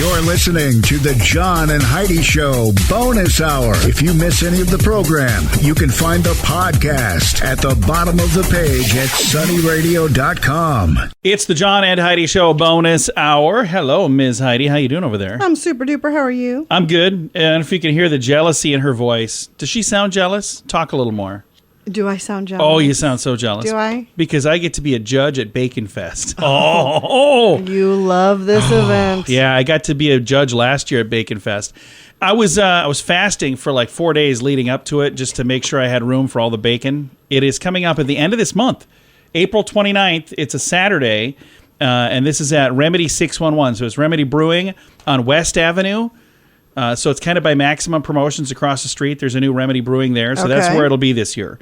You're listening to the John and Heidi Show Bonus Hour. If you miss any of the program, you can find the podcast at the bottom of the page at sunnyradio.com. It's the John and Heidi Show Bonus Hour. Hello, Ms. Heidi. How you doing over there? I'm super duper. How are you? I'm good. And if you can hear the jealousy in her voice, does she sound jealous? Talk a little more. Do I sound jealous? Oh, you sound so jealous. Do I? Because I get to be a judge at Bacon Fest. Oh. You love this event. Yeah, I got to be a judge last year at Bacon Fest. I was fasting for like 4 days leading up to it just to make sure I had room for all the bacon. It is coming up at the end of this month, April 29th. It's a Saturday, and this is at Remedy 611. So it's Remedy Brewing on West Avenue. So it's kind of by Maximum Promotions across the street. There's a new Remedy Brewing there. So that's where it'll be this year.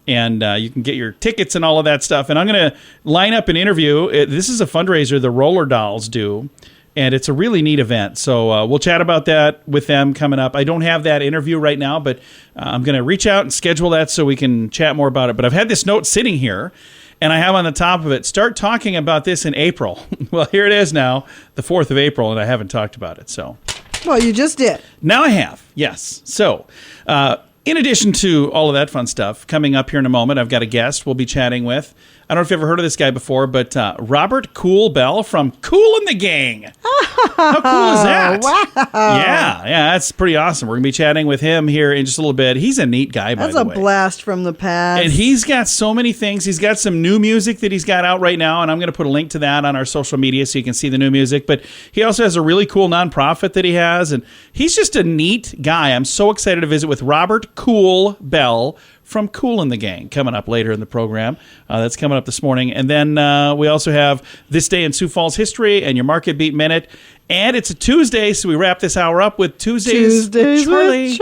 And you can get your tickets and all of that stuff. And I'm going to line up an interview. This is a fundraiser the Roller Dolls do. And it's a really neat event. So we'll chat about that with them coming up. I don't have that interview right now, but I'm going to reach out and schedule that so we can chat more about it. But I've had this note sitting here, and I have on the top of it, start talking about this in April. Well, here it is now, the 4th of April, and I haven't talked about it. So... Well, you just did. Now I have, yes. So, in addition to all of that fun stuff, coming up here in a moment, I've got a guest we'll be chatting with. I don't know if you've ever heard of this guy before, but Robert Kool Bell from Kool and the Gang. How cool is that? Wow. Yeah, that's pretty awesome. We're going to be chatting with him here in just a little bit. He's a neat guy, by the way. That's a blast from the past. And he's got so many things. He's got some new music that he's got out right now, and I'm going to put a link to that on our social media so you can see the new music. But he also has a really cool nonprofit that he has, and he's just a neat guy. I'm so excited to visit with Robert Kool Bell from Kool and the Gang coming up later in the program. That's coming up this morning. And then we also have This Day in Sioux Falls History and your Market Beat Minute. And it's a Tuesday, so we wrap this hour up with Tuesdays with Charlie.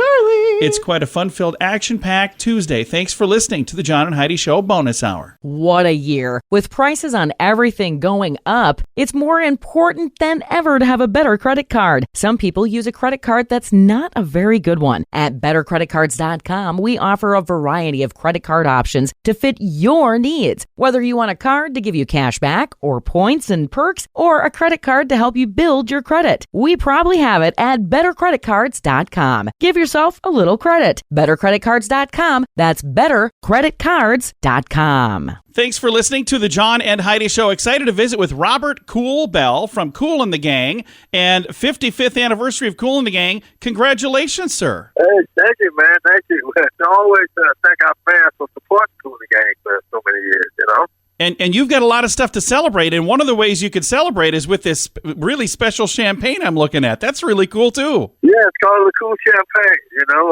It's quite a fun-filled, action-packed Tuesday. Thanks for listening to the John and Heidi Show Bonus Hour. What a year. With prices on everything going up, it's more important than ever to have a better credit card. Some people use a credit card that's not a very good one. At bettercreditcards.com, we offer a variety of credit card options to fit your needs. Whether you want a card to give you cash back or points and perks, or a credit card to help you build your credit, we probably have it at bettercreditcards.com. Give yourself a little credit. Bettercreditcards.com. That's bettercreditcards.com. Thanks for listening to the John and Heidi Show. Excited to visit with Robert Kool Bell from Kool and the Gang and 55th anniversary of Kool and the Gang. Congratulations, sir. Hey, thank you, man. Thank you. I always thank our fans for supporting Kool and the Gang for so many years, you know. And you've got a lot of stuff to celebrate, and one of the ways you could celebrate is with this really special champagne I'm looking at. That's really cool, too. Yeah, it's called the Kool Champagne, you know.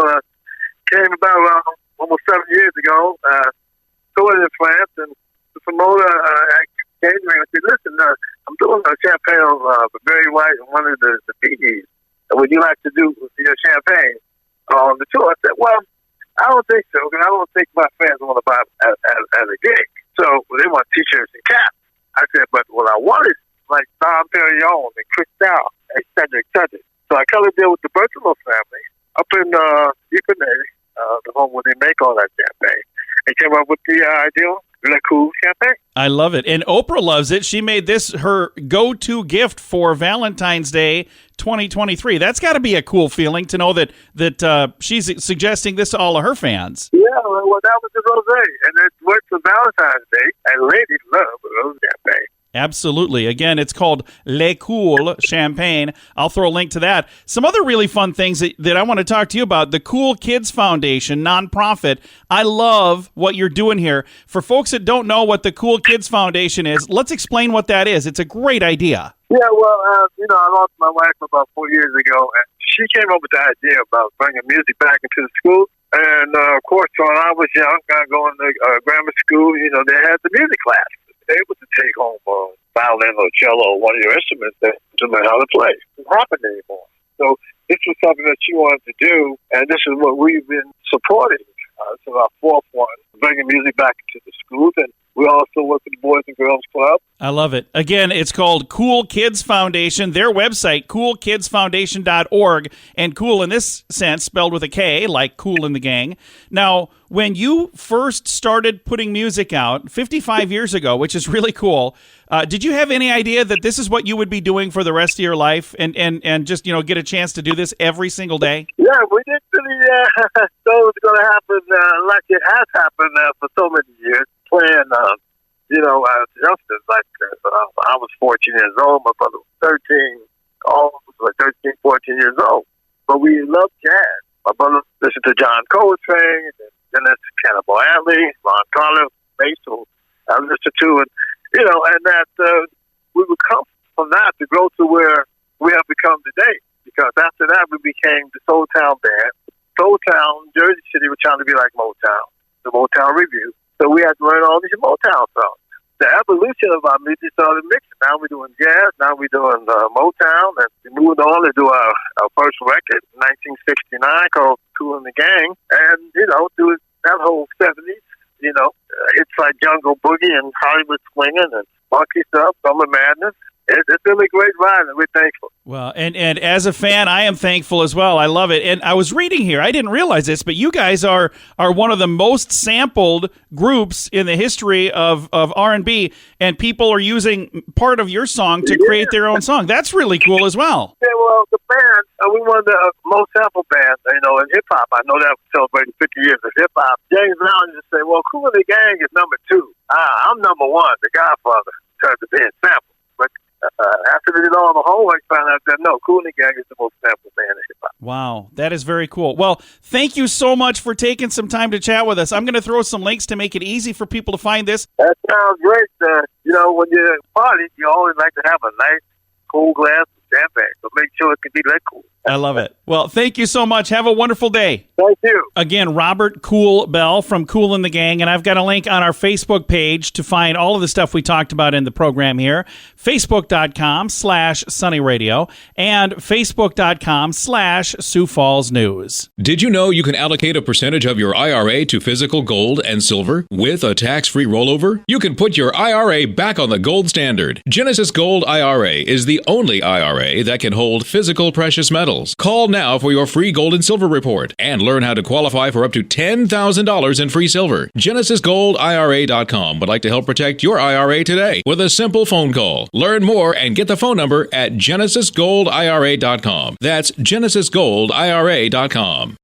Came about almost 7 years ago. Toured in France, and the promoter came to me and said, listen, I'm doing a champagne of Barry White and one of the BDs. Would you like to do your champagne on the tour? I said, well, I don't think so, because I don't think my fans want to buy it as a gig. So they want T-shirts and caps. I said, but what I want is like Dom Perignon and Cristal, et cetera, et cetera. So I cut a deal with the Berthelot family up in Ypernay, the home where they make all that champagne, and came up with the idea, Le Kool Champagne. I love it. And Oprah loves it. She made this her go-to gift for Valentine's Day 2023. That's got to be a cool feeling to know that she's suggesting this to all of her fans. Yeah, well, that was the rosé, and it worked for Valentine's Day, and ladies love rose champagne. Absolutely. Again, it's called Le Kool Champagne. I'll throw a link to that. Some other really fun things that I want to talk to you about. The Kool Kids Foundation, nonprofit. I love what you're doing here. For folks that don't know what the Kool Kids Foundation is, let's explain what that is. It's a great idea. Yeah, well, I lost my wife about 4 years ago, and she came up with the idea about bringing music back into the school. And, of course, when I was young, going to grammar school, they had the music class. Able to take home violin or cello or one of your instruments to learn how to play. It doesn't happen anymore. So this was something that she wanted to do, and this is what we've been supporting. This is our fourth one, bringing music back into the schools. And We also work with the Boys and Girls Club. I love it. Again, it's called Kool Kids Foundation. Their website, koolkidsfoundation.org. And cool in this sense, spelled with a K, like Kool and the Gang. Now, when you first started putting music out 55 years ago, which is really cool, did you have any idea that this is what you would be doing for the rest of your life and just, get a chance to do this every single day? Yeah, we didn't really know it was going to happen like it has happened for so many years. Playing, as youngsters, I was 14 years old, my brother was 13, almost 13, 14 years old. But we loved jazz. My brother listened to John Coltrane, and then that's Cannibal Adderley, Ron Carter, bass, who I listened to, and that we would come from that to go to where we have become today. Because after that, we became the Soul Town Band. Soul Town, Jersey City, was trying to be like Motown, the Motown Review. So we had to learn all these Motown songs. The evolution of our music started mixing. Now we're doing jazz. Now we're doing Motown. And we moved on to do our first record in 1969 called Kool and the Gang. And, through that whole 70s, it's like Jungle Boogie and Hollywood Swinging and Funky Stuff, Summer Madness. It's been a great ride, and we're thankful. Well, and as a fan, I am thankful as well. I love it. And I was reading here, I didn't realize this, but you guys are one of the most sampled groups in the history of R&B, and people are using part of your song to create their own song. That's really cool as well. Yeah, well, the band, we one of the most sampled bands, in hip-hop. I know that we're celebrating 50 years of hip-hop. James Brown used to say, well, Kool and the Gang is number 2. I'm number 1, the Godfather, in terms of being sampled. But after we did all the homework, found out that no, Kool and the Gang is the most sampled band in hip hop. Wow, that is very cool. Well, thank you so much for taking some time to chat with us. I'm going to throw some links to make it easy for people to find this. That sounds great. When you're at a party, you always like to have a nice, cool glass of champagne, so make sure it can be that cool. I love it. Well, thank you so much. Have a wonderful day. Thank you. Again, Robert Kool Bell from Kool and the Gang, and I've got a link on our Facebook page to find all of the stuff we talked about in the program here, facebook.com/Sunny Radio and facebook.com/Sioux Falls News. Did you know you can allocate a percentage of your IRA to physical gold and silver with a tax-free rollover? You can put your IRA back on the gold standard. Genesis Gold IRA is the only IRA that can hold physical precious metals. Call now for your free gold and silver report and learn how to qualify for up to $10,000 in free silver. GenesisGoldIRA.com would like to help protect your IRA today with a simple phone call. Learn more and get the phone number at GenesisGoldIRA.com. That's GenesisGoldIRA.com.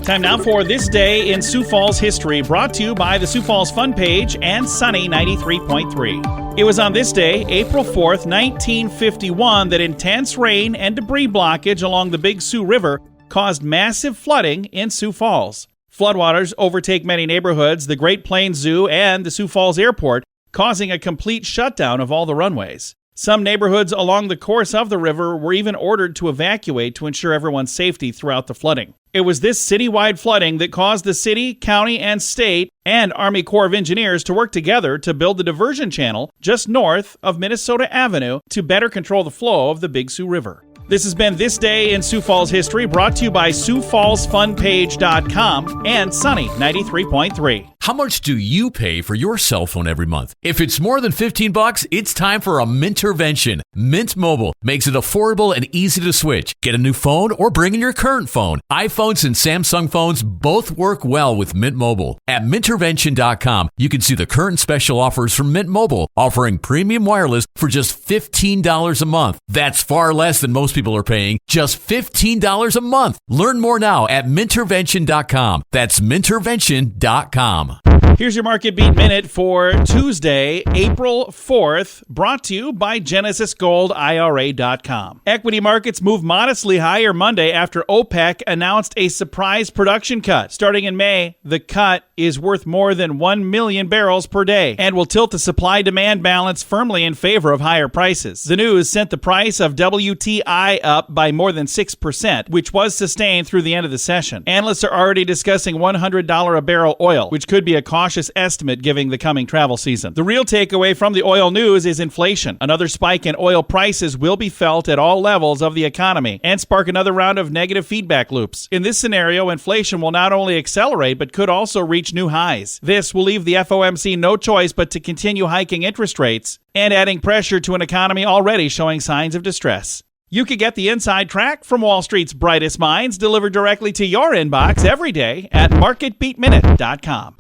Time now for This Day in Sioux Falls History, brought to you by the Sioux Falls Fun Page and Sunny 93.3. It was on this day, April 4th, 1951, that intense rain and debris blockage along the Big Sioux River caused massive flooding in Sioux Falls. Floodwaters overtake many neighborhoods, the Great Plains Zoo, and the Sioux Falls Airport, causing a complete shutdown of all the runways. Some neighborhoods along the course of the river were even ordered to evacuate to ensure everyone's safety throughout the flooding. It was this citywide flooding that caused the city, county, and state and Army Corps of Engineers to work together to build the diversion channel just north of Minnesota Avenue to better control the flow of the Big Sioux River. This has been This Day in Sioux Falls History, brought to you by SiouxFallsFunPage.com and Sunny 93.3. How much do you pay for your cell phone every month? If it's more than $15, it's time for a Mintervention. Mint Mobile makes it affordable and easy to switch. Get a new phone or bring in your current phone. iPhones and Samsung phones both work well with Mint Mobile. At Mintervention.com, you can see the current special offers from Mint Mobile, offering premium wireless for just $15 a month. That's far less than most people are paying, just $15 a month. Learn more now at Mintervention.com. That's Mintervention.com. Here's your Market Beat Minute for Tuesday, April 4th, brought to you by GenesisGoldIRA.com. Equity markets moved modestly higher Monday after OPEC announced a surprise production cut. Starting in May, the cut is worth more than 1 million barrels per day and will tilt the supply-demand balance firmly in favor of higher prices. The news sent the price of WTI up by more than 6%, which was sustained through the end of the session. Analysts are already discussing $100 a barrel oil, which could be a cautious estimate given the coming travel season. The real takeaway from the oil news is inflation. Another spike in oil prices will be felt at all levels of the economy and spark another round of negative feedback loops. In this scenario, inflation will not only accelerate but could also reach reach new highs. This will leave the FOMC no choice but to continue hiking interest rates and adding pressure to an economy already showing signs of distress. You can get the inside track from Wall Street's brightest minds delivered directly to your inbox every day at MarketBeatMinute.com.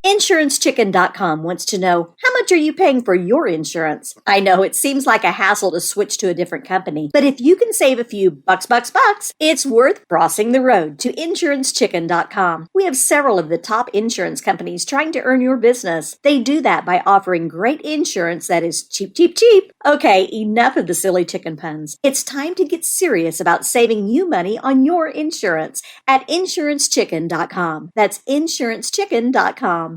InsuranceChicken.com wants to know, how much are you paying for your insurance? I know it seems like a hassle to switch to a different company, but if you can save a few bucks, it's worth crossing the road to InsuranceChicken.com. We have several of the top insurance companies trying to earn your business. They do that by offering great insurance that is cheap. Okay, enough of the silly chicken puns. It's time to get serious about saving you money on your insurance at InsuranceChicken.com. That's InsuranceChicken.com.